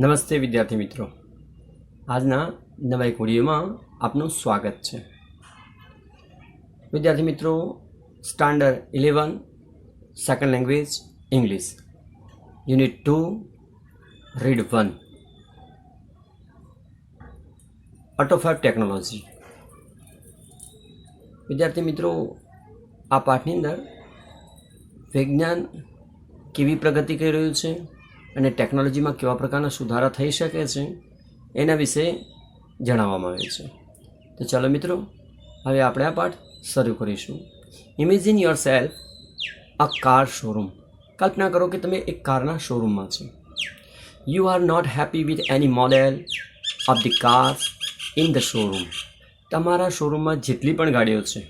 નમસ્તે વિદ્યાર્થી મિત્રો, આજના નવા એક વિડીયોમાં આપનું સ્વાગત છે. વિદ્યાર્થી મિત્રો, standard 11 second language English, unit 2, read 1, AutoFab technology. વિદ્યાર્થી મિત્રો, આ પાઠની અંદર વિજ્ઞાન કેવી પ્રગતિ કરી રહ્યું છે અને ટેકનોલોજીમાં કેવા પ્રકારના સુધારા થઈ શકે છે એના વિશે જણાવવામાં આવે છે. તો ચાલો મિત્રો, હવે આપણે આ પાઠ શરૂ કરીશું. Imagine yourself a car showroom. કલ્પના કરો કે તમે એક કારના શોરૂમમાં છો. You are not happy with any model of the cars in the showroom. તમારા શોરૂમમાં જેટલી પણ ગાડીઓ છે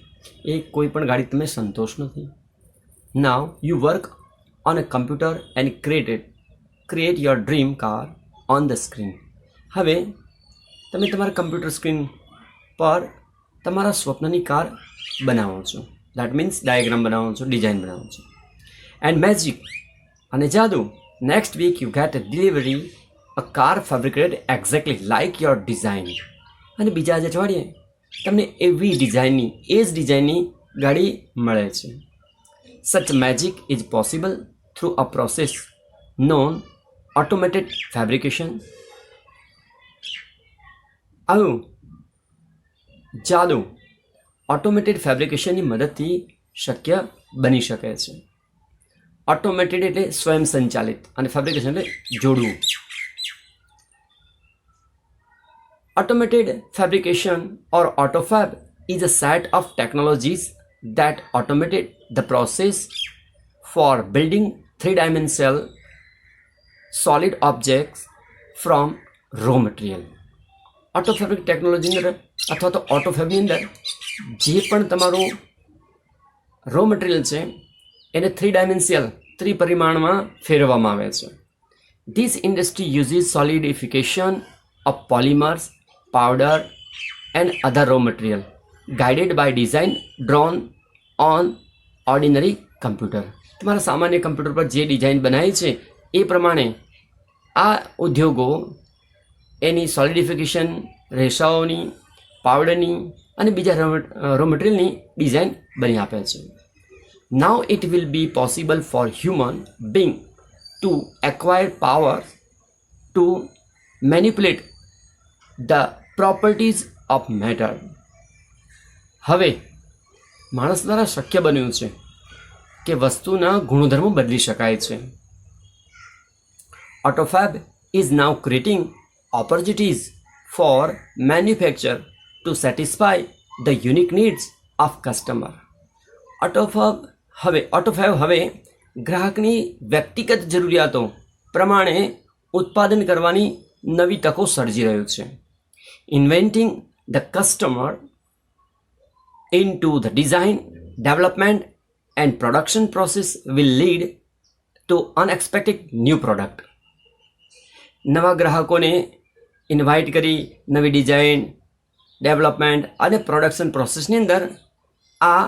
એ કોઈ પણ ગાડી તમે સંતોષ નથી. Now you work on a computer and create your dream car on the screen. હવે તમે તમારા કમ્પ્યુટર સ્ક્રીન પર તમારા સ્વપ્નની કાર બનાવો છો. દેટ મીન્સ ડાયાગ્રામ બનાવો છો, ડિઝાઇન બનાવો છો. એન્ડ મેજિક, અને જાદુ, next week you get a delivery a car fabricated exactly like your design. અને બીજા જ અઠવાડિયે તમને એવી ડિઝાઇનની, એ જ ડિઝાઇનની ગાડી મળે છે. Such magic is possible through a process known automated fabrication. આવું જાદુ ઓટોમેટેડ ફેબ્રિકેશનની મદદથી શક્ય બની શકે છે. ઓટોમેટેડ એટલે સ્વયં સંચાલિત અને ફેબ્રિકેશન એટલે જોડવું. Automated fabrication or AutoFab is a set of technologies that automated the process for building three-dimensional solid objects from raw material. AutoFab technology અંદર અથવા તો AutoFabની અંદર જે પણ તમારું રો મટીરિયલ છે એને ત્રિપરિમાણમાં ફેરવવામાં આવે છે. This industry uses solidification of polymers, powder and other raw material guided by design drawn on ordinary computer. તમારા સામાન્ય કમ્પ્યુટર પર જે ડિઝાઇન બનાવી છે એ પ્રમાણે આ ઉદ્યોગો એની સોલિડિફિકેશન, રેસાઓની, પાવડરની અને બીજા રો મટીરિયલની ડિઝાઇન બની આપે છે. Now it will be possible for human being to acquire power to manipulate the properties of matter. હવે માણસ દ્વારા શક્ય બન્યું છે કે વસ્તુના ગુણધર્મો બદલી શકાય છે. AutoFab is now creating opportunities for manufacturer to satisfy the unique needs of customer. AutoFab હવે ગ્રાહકની વ્યક્તિગત જરૂરિયાતો પ્રમાણે ઉત્પાદન કરવાની નવી તકો સર્જી રહ્યું છે. Inventing the customer into the design, development and production process will lead to unexpected new product. નવા ગ્રાહકોને ઇન્વાઇટ કરી નવી ડિઝાઇન, ડેવલપમેન્ટ અને પ્રોડક્શન પ્રોસેસની અંદર આ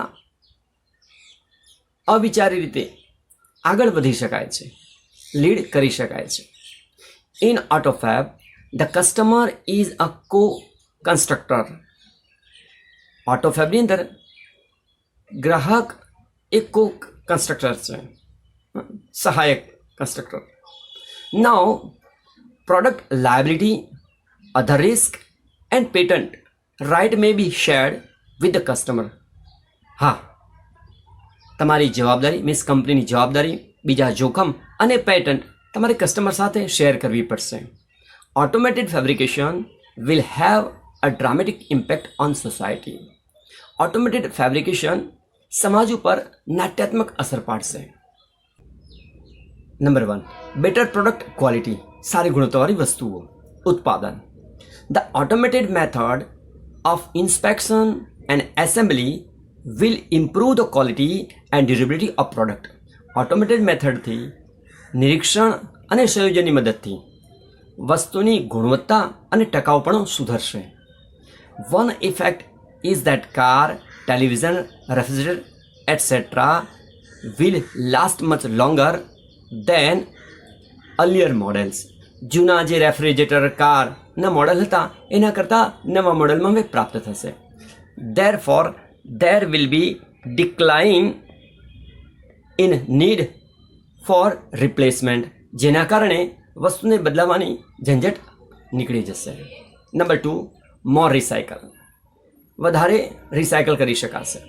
અવિચારી રીતે આગળ વધી શકાય છે, લીડ કરી શકાય છે. In AutoFab, the customer is a co-constructor. AutoFabની અંદર ગ્રાહક એક co-constructor છે, સહાયક constructor. Now, product liability, other risk and patent right may be shared with the customer. હા, તમારી જવાબદારી મીન્સ કંપનીની જવાબદારી, બીજા જોખમ અને પેટન્ટ તમારે કસ્ટમર સાથે શેર કરવી પડશે. Automated fabrication will have a dramatic impact on society. Automated fabrication સમાજ ઉપર નાટ્યાત્મક અસર પાડશે. Number 1, better product quality. સારી ગુણવત્તાવાળી વસ્તુઓ ઉત્પાદન. The automated method of inspection and assembly will improve the quality and durability of product. Automated મેથડથી નિરીક્ષણ અને સંયોજનની મદદથી વસ્તુની ગુણવત્તા અને ટકાઉપણું સુધરશે. One effect is that car, television, refrigerator etcetera will last much longer than earlier models. જૂના જે રેફ્રિજરેટર કારના મોડલ હતા એના કરતાં નવા મોડલમાં હવે પ્રાપ્ત થશે. Therefore there will be decline in need for replacement, જેના કારણે વસ્તુને બદલાવાની ઝંઝટ નીકળી જશે. નંબર 2, મોર રિસાયકલ, વધારે રિસાયકલ કરી શકાશે.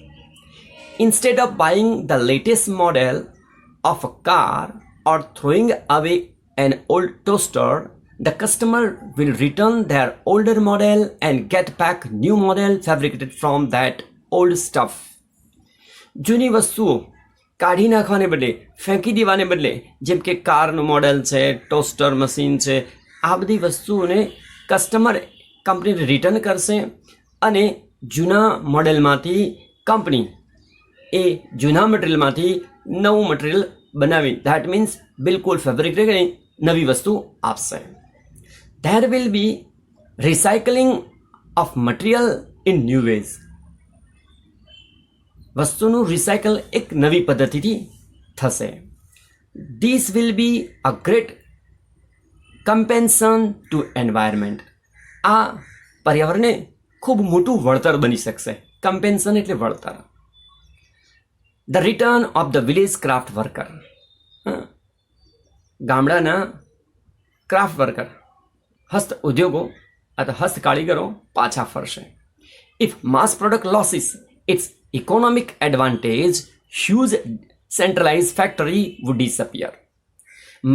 Instead of buying the latest model of a car or throwing away an old toaster, the customer will return their older model and get back new model fabricated from that old stuff. જૂની વસ્તુઓ કાઢી નાખવાને બદલે, ફેંકી દેવાને બદલે, જેમ કે કારનું model છે, toaster machine છે, આ બધી વસ્તુઓને કસ્ટમર કંપની રિટર્ન કરશે અને જૂના મોડેલમાંથી કંપની એ જૂના મટીરિયલમાંથી નવું મટીરિયલ બનાવી, ધેટ મીન્સ બિલકુલ ફેબ્રિક કરી નવી વસ્તુ આપશે. There will be recycling of material in new ways. વસ્તુનું રિસાયકલ એક નવી પદ્ધતિથી થશે. This will be a great compensation to environment. આ પર્યાવરણને ખૂબ મોટું વળતર બની શકશે. કમ્પેન્સન એટલે વળતર. The return of the village craft worker. ગામડાના ક્રાફ્ટ વર્કર, હસ્ત ઉદ્યોગો અથવા હસ્ત કારીગરો પાછા ફરશે. If mass product loses its economic advantage, huge centralise factory would disappear.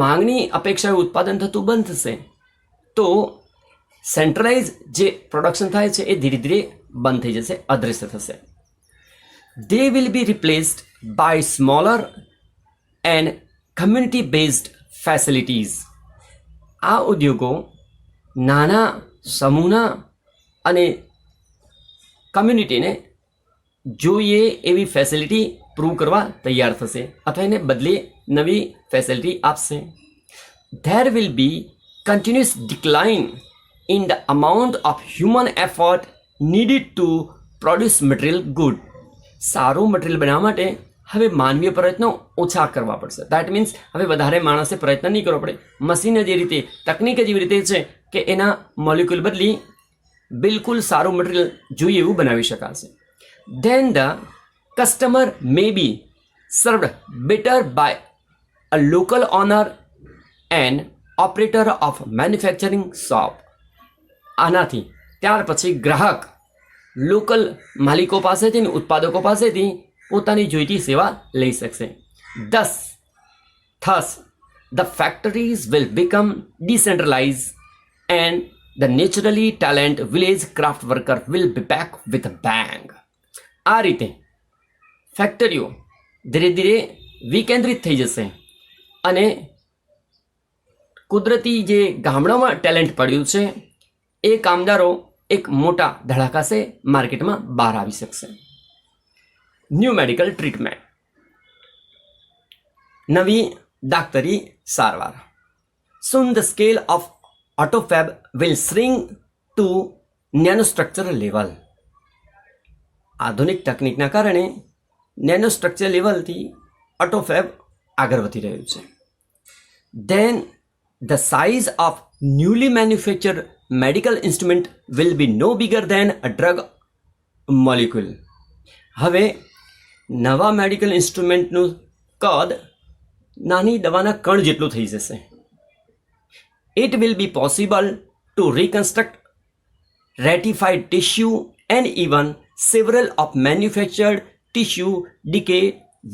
માંગની અપેક્ષાએ ઉત્પાદન થતું બંધ થશે તો સેન્ટ્રલાઇઝ જે પ્રોડક્શન થાય છે એ ધીરે ધીરે બંધ થઈ જશે, અદૃશ્ય થશે. They will be replaced by smaller and community based facilities. આ ઉદ્યોગો નાના સમૂહના અને કમ્યુનિટીને જોઈએ એવી ફેસિલિટી પ્રૂવ કરવા તૈયાર થશે અથવા એને બદલે નવી ફેસિલિટી આપશે. There will be continuous decline in the amount of human effort needed to produce material good. સારું મટીરિયલ બનાવવા માટે હવે માનવીય પ્રયત્નો ઓછા કરવા પડશે. દેટ મીન્સ હવે વધારે માણસે પ્રયત્ન નહીં કરવો પડે. મશીન જ એ રીતે, તકનિક જ એવી રીતે છે કે એના મોલિક્યુલ બદલી બિલકુલ સારું મટીરિયલ જોઈએ એવું બનાવી શકાશે. Then the customer may be served better by a local owner and operator of manufacturing shop. આનાથી ત્યાર પછી ગ્રાહક લોકલ માલિકો પાસેથી અને ઉત્પાદકો પાસેથી પોતાની જોઈતી સેવા લઈ શકશે. thus the factories will become decentralized and the naturally talented village craft worker will be back with a bang. આ રીતે ફેક્ટરીઓ ધીરે ધીરે વિકેન્દ્રિત થઈ જશે અને કુદરતી જે ગામડામાં ટેલેન્ટ પડ્યું છે એ કામદારો એક મોટા ધડાકા સે માર્કેટમાં બહાર આવી શકશે. ન્યૂ મેડિકલ ટ્રીટમેન્ટ, નવી ડાક્ટરી સારવાર. Soon the scale of AutoFab will shrink to nanostructure level. આધુનિક તકનિકના કારણે નેનોસ્ટ્રક્ચર લેવલથી AutoFab આગળ વધી રહ્યું છે. Then the size of newly manufactured medical instrument will be no bigger than a drug molecule. હવે નવા મેડિકલ ઇન્સ્ટ્રુમેન્ટનું કદ નાની દવાના કણ જેટલું થઈ જશે. It will be possible to reconstruct ratified tissue and even several of manufactured tissue decay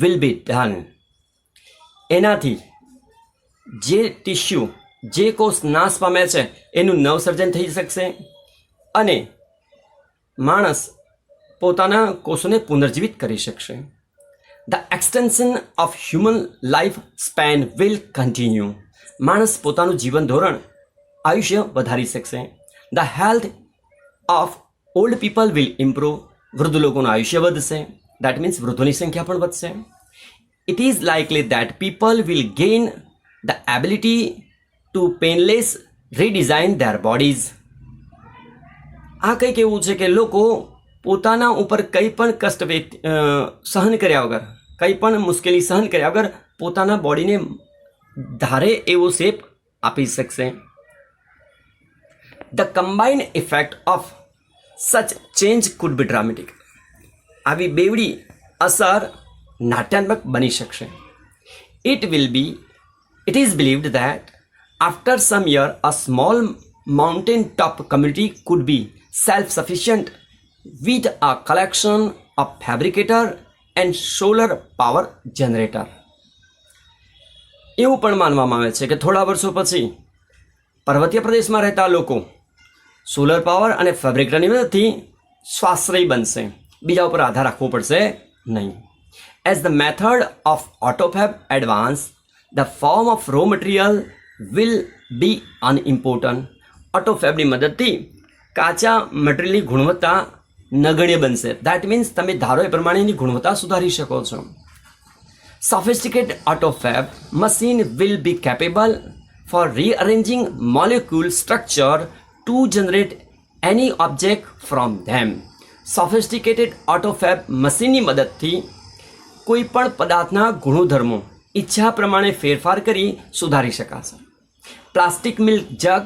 will be done. એનાથી જે ટિશ્યુ, જે કોષ નાશ પામે છે એનું નવસર્જન થઈ શકશે અને માણસ પોતાના કોષોને પુનર્જીવિત કરી શકશે. The extension of human life span will continue. માણસ પોતાનું જીવન ધોરણ, આયુષ્ય વધારી શકશે. The health of old people will improve. વૃદ્ધ લોકોનું આયુષ્ય વધશે. દેટ મીન્સ વૃદ્ધોની સંખ્યા પણ વધશે. It is likely that people will gain the ability to painless redesign their bodies. આ કંઈક એવું છે કે લોકો પોતાના ઉપર કંઈ પણ કષ્ટ સહન કર્યા વગર, કંઈ પણ મુશ્કેલી સહન કર્યા વગર પોતાના બોડીને ધારે એવો શેપ આપી શકશે. The combined effect of such change could be dramatic. આવી બેવડી અસર નાટ્યાત્મક બની શકશે. It is believed that after some year a small mountain top community could be self-sufficient with a collection of fabricator and solar power generator. એવું પણ માનવામાં આવે છે કે થોડા વર્ષો પછી પર્વતીય પ્રદેશમાં રહેતા લોકો સોલર પાવર અને ફેબ્રિકેટરની મદદથી સ્વાશ્રયી બનશે, બીજા ઉપર આધાર રાખવો પડશે નહીં. As the method of autofab advance the form of raw material will be unimportant. ઓટોફેબની મદદથી કાચા મટીરિયલની ગુણવત્તા નગણ્ય બનશે. દેટ મીન્સ તમે ધારો એ પ્રમાણેની ગુણવત્તા સુધારી શકો છો. Sophisticated autofab machine will be capable for rearranging molecule structure to generate any object from them. Sophisticated autofab મશીનની મદદથી કોઈ પણ પદાર્થના ગુણધર્મો ઈચ્છા પ્રમાણે ફેરફાર કરી સુધારી શકાશે. Plastic milk jug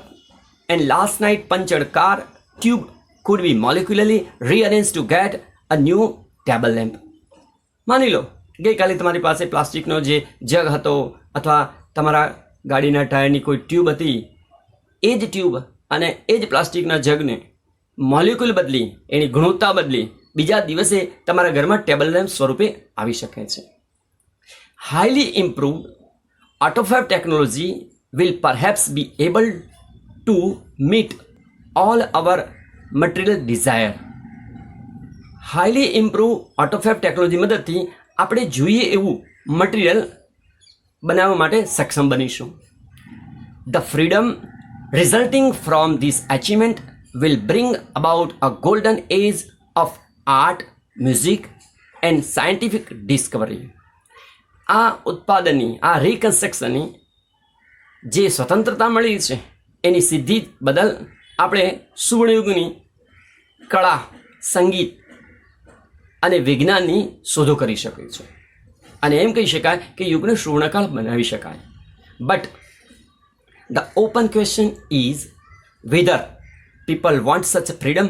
and last night punctured car tube could be molecularly rearranged to get a new table lamp. માની લો ગઈકાલે તમારી પાસે પ્લાસ્ટિકનો જે જગ હતો અથવા તમારા ગાડીના ટાયરની કોઈ ટ્યુબ હતી, એ જ ટ્યુબ અને એ જ પ્લાસ્ટિકના જગને મોલિક્યુલ બદલી, એની ગુણવત્તા બદલી બીજા દિવસે તમારા ઘરમાં ટેબલ લેમ્પ સ્વરૂપે આવી શકે છે. Highly improved autofab technology will perhaps be able to meet all our material desire. Highly improve autofab technology મદદથી આપણે જોઈએ એવું મટીરિયલ બનાવવા માટે સક્ષમ બનીશું. The freedom resulting from this achievement will bring about a golden age of art, music and scientific discovery. આ ઉત્પાદનની, આ રિકન્સ્ટ્રક્શનની જે સ્વતંત્રતા મળી છે એની સિદ્ધિ બદલ આપણે સુવર્ણયુગની કળા, સંગીત અને વિજ્ઞાનની શોધો કરી શકીએ છીએ અને એમ કહી શકાય કે યુગને સુવર્ણકાળ બનાવી શકાય. But the open question is whether people want such freedom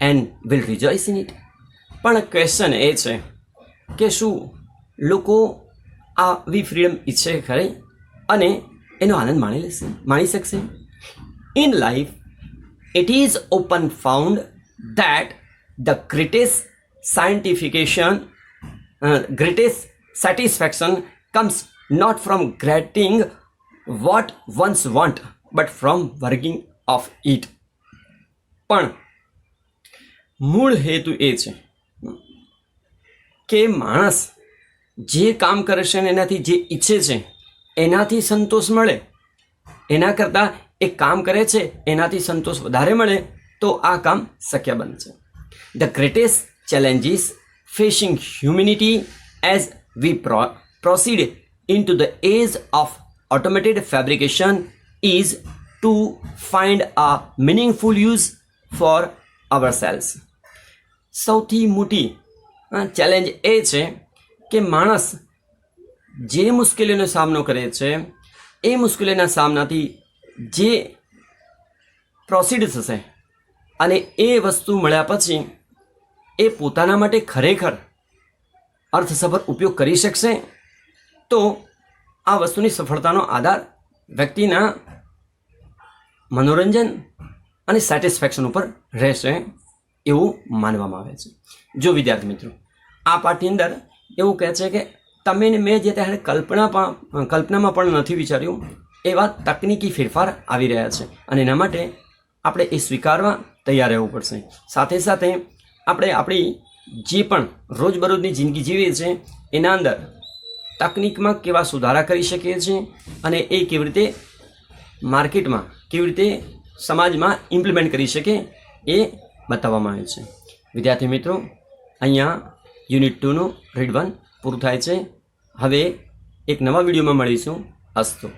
and will rejoice in it. પણ ક્વેશ્ચન એ છે કે શું લોકો આવી ફ્રીડમ ઈચ્છે ખરી અને એનો આનંદ માણી શકશે. In life it is often found that the greatest satisfaction comes not from getting what one's want but from working of it. પણ મૂળ હેતુ એ છે કે માણસ જે કામ કરે છે ને એનાથી જે ઈચ્છે છે એનાથી સંતોષ મળે, એના કરતાં એ કામ કરે છે એનાથી સંતોષ વધારે મળે તો આ કામ શક્ય બનશે. The greatest challenges facing humanity as we proceed into the age of automated fabrication is to find a meaningful use for ourselves. સૌથી મોટી ચેલેન્જ એ છે કે માણસ જે મુશ્કેલીઓનો સામનો કરે છે એ મુશ્કેલીના સામનાથી જે પ્રોસીડ થશે અને એ વસ્તુ મળ્યા પછી એ પોતાના માટે ખરેખર અર્થસભર ઉપયોગ કરી શકશે તો આ વસ્તુની સફળતાનો આધાર વ્યક્તિના મનોરંજન અને સેટિસ્ફેક્શન ઉપર રહેશે એવું માનવામાં આવે છે. જો વિદ્યાર્થી મિત્રો આ પાઠની અંદર એવું કહે છે કે તમે ને મેં જે ત્યારે કલ્પનામાં પણ નથી વિચાર્યું એવા તકનીકી ફેરફાર આવી રહ્યા છે અને એના માટે આપણે એ સ્વીકારવા તૈયાર રહેવું પડશે. સાથે સાથે આપણે આપણી જે પણ રોજબરોજની જિંદગી જીવીએ છીએ એના અંદર તકનિકમાં કેવા સુધારા કરી શકીએ છીએ અને એ કેવી રીતે માર્કેટમાં, કેવી રીતે સમાજમાં ઇમ્પ્લિમેન્ટ કરી શકે એ બતાવવામાં આવે છે. વિદ્યાર્થી મિત્રો અહીંયા યુનિટ 2નું રીડ 1 પૂરું થાય છે. હવે એક નવા વિડીયોમાં મળીશું. અસ્તુ.